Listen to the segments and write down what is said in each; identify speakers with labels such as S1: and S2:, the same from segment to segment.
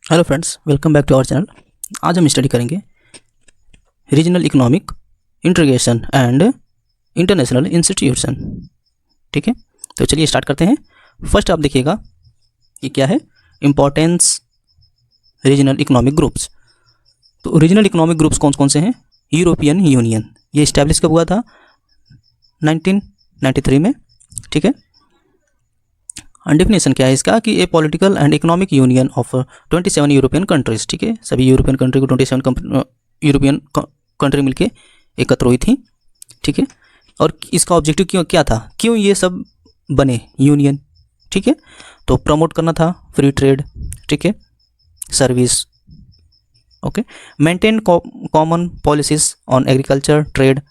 S1: Hello friends, welcome back to our channel. आज हम study करेंगे regional economic integration and international institution. ठीक है, तो चलिए स्टार्ट करते हैं। फर्स्ट आप देखिएगा ये क्या है, इम्पोर्टेंस रीजनल इकोनॉमिक ग्रुप्स। तो रीजनल इकोनॉमिक ग्रुप्स कौन कौन से हैं? यूरोपियन यूनियन, ये इस्टेब्लिश कब हुआ था? 1993 में। ठीक है, डेफिनेशन क्या है इसका कि a political and economic union of 27 European countries. ठीक है, सभी यूरोपियन कंट्री को 27 यूरोपियन कंट्री मिलके एकत्र हुई थी। ठीक है, और इसका ऑब्जेक्टिव क्या था, क्यों ये सब बने यूनियन? ठीक है, तो प्रमोट करना था फ्री ट्रेड, ठीक है, service, okay, maintain common policies on agriculture, trade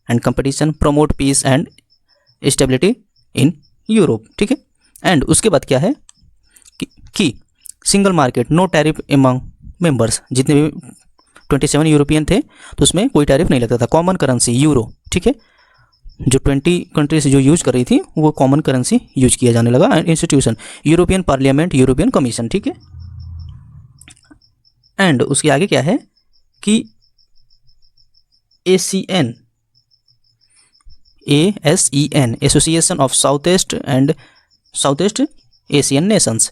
S1: and competition, promote peace and stability in Europe. ठीक है, एंड उसके बाद क्या है कि single market, no tariff among members. जितने भी 27 यूरोपियन थे तो उसमें कोई टैरिफ नहीं लगता था। कॉमन करेंसी यूरो, ठीक है, जो 20 कंट्रीज जो यूज कर रही थी वो कॉमन करेंसी यूज किया जाने लगा। And institution, European parliament, European commission. ठीक है, एंड उसके आगे क्या है कि ASEAN, association of south east Asian Nations,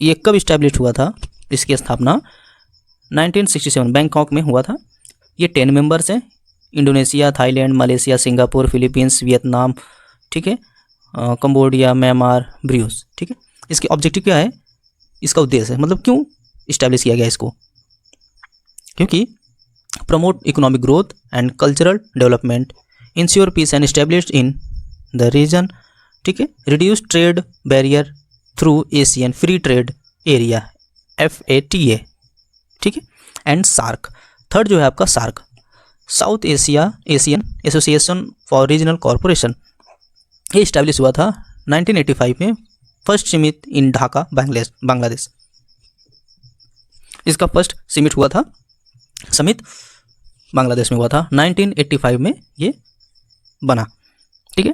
S1: ये कब इस्टेब्लिश हुआ था? इसकी स्थापना 1967 बैंकॉक में हुआ था। ये 10 मेंबर्स हैं, Indonesia, Thailand, Malaysia, Singapore, Philippines, Vietnam, ठीक है, कंबोडिया, म्यांमार, ब्रूस। ठीक है, इसके ऑब्जेक्टिव क्या है, इसका उद्देश्य है, मतलब क्यों इस्टेब्लिश किया गया इसको? क्योंकि promote economic growth and cultural development, ensure peace and established in the region, ठीक है, reduce trade barrier through Asian free trade area FATA, ठीक है, एंड सार्क। थर्ड जो है आपका SAARC, South Asian Association for Regional Corporation. ये establish हुआ था 1985 में, first summit in Dhaka, Bangladesh. इसका फर्स्ट समिट हुआ था, समिट बांग्लादेश में हुआ था 1985 में ये बना। ठीक है,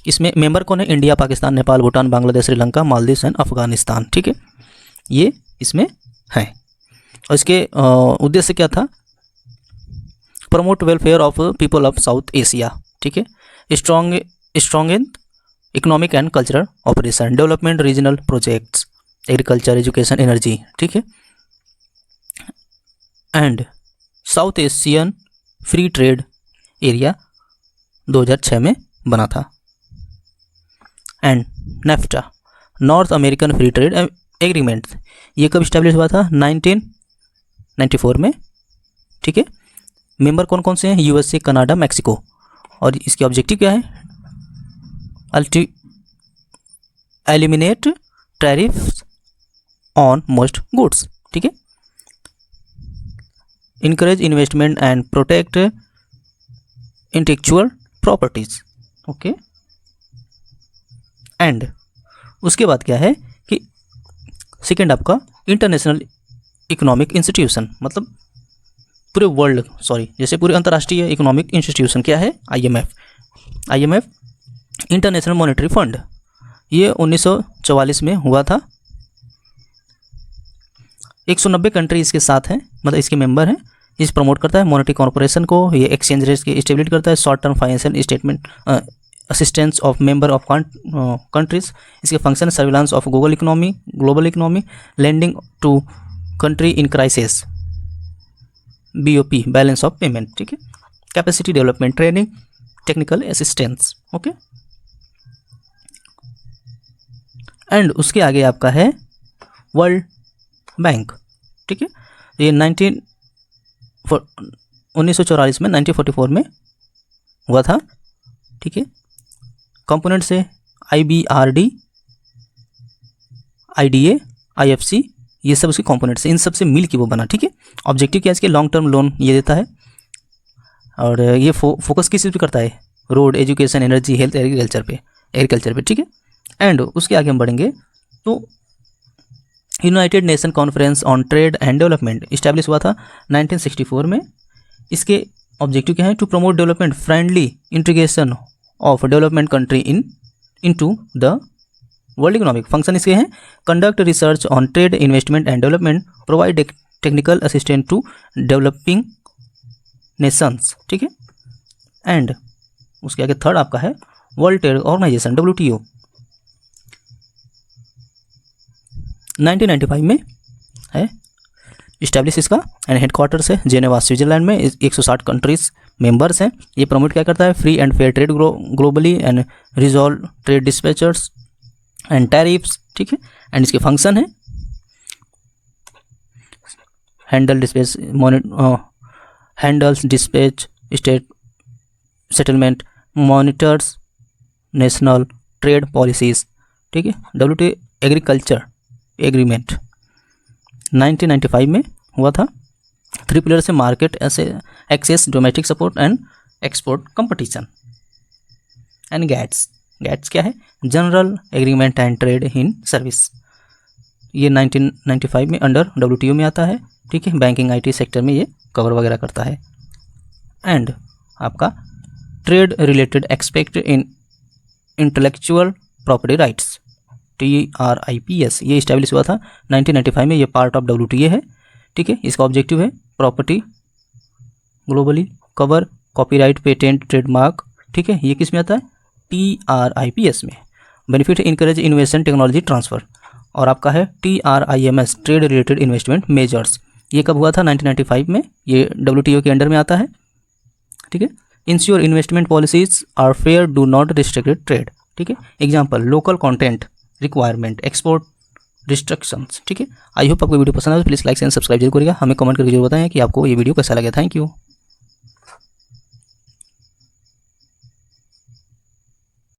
S1: इसमें मेंबर कौन है? India, Pakistan, Nepal, Bhutan, Bangladesh, Sri Lanka, Maldives and Afghanistan. ठीक है, ये इसमें है। और इसके उद्देश्य क्या था? Promote welfare of people of South Asia, ठीक है, strong in economic and cultural operation, development regional projects, agriculture, education, energy. ठीक है, and South Asian free trade area 2006 में बना था। And NAFTA, North American free trade agreement, ये कब establish हुआ था? 1994 में। ठीक है, मेंबर कौन कौन से हैं? USA, Canada, Mexico. और इसके ऑब्जेक्टिव क्या है? Eliminate tariffs on most goods, ठीक है, encourage investment and protect intellectual properties. Okay, and उसके बाद क्या है कि सेकेंड आपका इंटरनेशनल इकोनॉमिक इंस्टीट्यूशन, मतलब पूरे वर्ल्ड, जैसे पूरे अंतर्राष्ट्रीय इकोनॉमिक इंस्टीट्यूशन क्या है? IMF, international monetary fund. ये 1944 में हुआ था। 190 कंट्री इसके साथ हैं, मतलब इसके मेंबर हैं। इस प्रमोट करता है मॉनेटरी कॉर्पोरेशन को, ये एक्सचेंज रेट की स्टेबिलिटी करता है, short term financial statement assistance of member of countries. इसके function surveillance of global economy, landing to country in crisis, BOP, balance of payment. ठीक है, capacity development, training, technical assistance. Okay, and उसके आगे आपका है world bank. ठीक है, ये 1944 में 1944 में हुआ था। ठीक है, कंपोनेंट्स है IBRD, IDA, IFC, ये सब उसके कंपोनेंट्स हैं। इन सब से मिल के वो बना। ठीक है, ऑब्जेक्टिव क्या है इसके? लॉन्ग टर्म लोन ये देता है, और ये फोकस किस चीज़ पे करता है? Road, education, energy, health, agriculture पे। ठीक है, एंड उसके आगे हम बढ़ेंगे तो United Nation Conference on Trade and Development establish हुआ था 1964 में। इसके ऑब्जेक्टिव क्या है? To promote development friendly integration of development country into the world economic function इसके हैं conduct research on trade investment and development, provide technical assistant to developing nations, ठीक है। एंड उसके आगे थर्ड आपका है वर्ल्ड ट्रेड ऑर्गेनाइजेशन WTO 1995 में है इस्टेब्लिश इसका, एंड हेडक्वार्टर्स है जेनेवा स्विट्जरलैंड में। 160 कंट्रीज मेंबर्स हैं। ये प्रमोट क्या करता है, free and fair trade globally and resolve trade dispatchers and tariffs, ठीक है। एंड इसके फंक्शन है handles dispatch state settlement, monitors national trade policies, ठीक है। WTO एग्रीकल्चर एग्रीमेंट 1995 में हुआ था। 3 पिलर से market access, domestic support and export competition. And GATS क्या है, general agreement and trade in service. ये 1995 में अंडर WTO में आता है, ठीक है। बैंकिंग IT सेक्टर में ये कवर वगैरह करता है। एंड आपका trade related expect in intellectual property rights TRIPS, ये इस्टेब्लिश हुआ था 1995 में। ये पार्ट ऑफ WTO है, ठीक है। इसका ऑब्जेक्टिव है property globally cover, copyright, patent, trademark, ठीक है। ये किस में आता है, TRIPS में। Benefit encourage investment technology transfer. और आपका है TRIMS trade related investment measures. ये कब हुआ था, 1995 में। ये WTO के अंडर में आता है, ठीक है। Ensure investment policies are fair, do not restricted trade, ठीक है। Example local content requirement, export restrictions, ठीक है। आई होप आपको वीडियो पसंद आए तो प्लीज़ लाइक एंड सब्सक्राइब जरूर करिएगा। हमें कमेंट करके जरूर बताएं कि आपको ये वीडियो कैसा लगा। Thank you.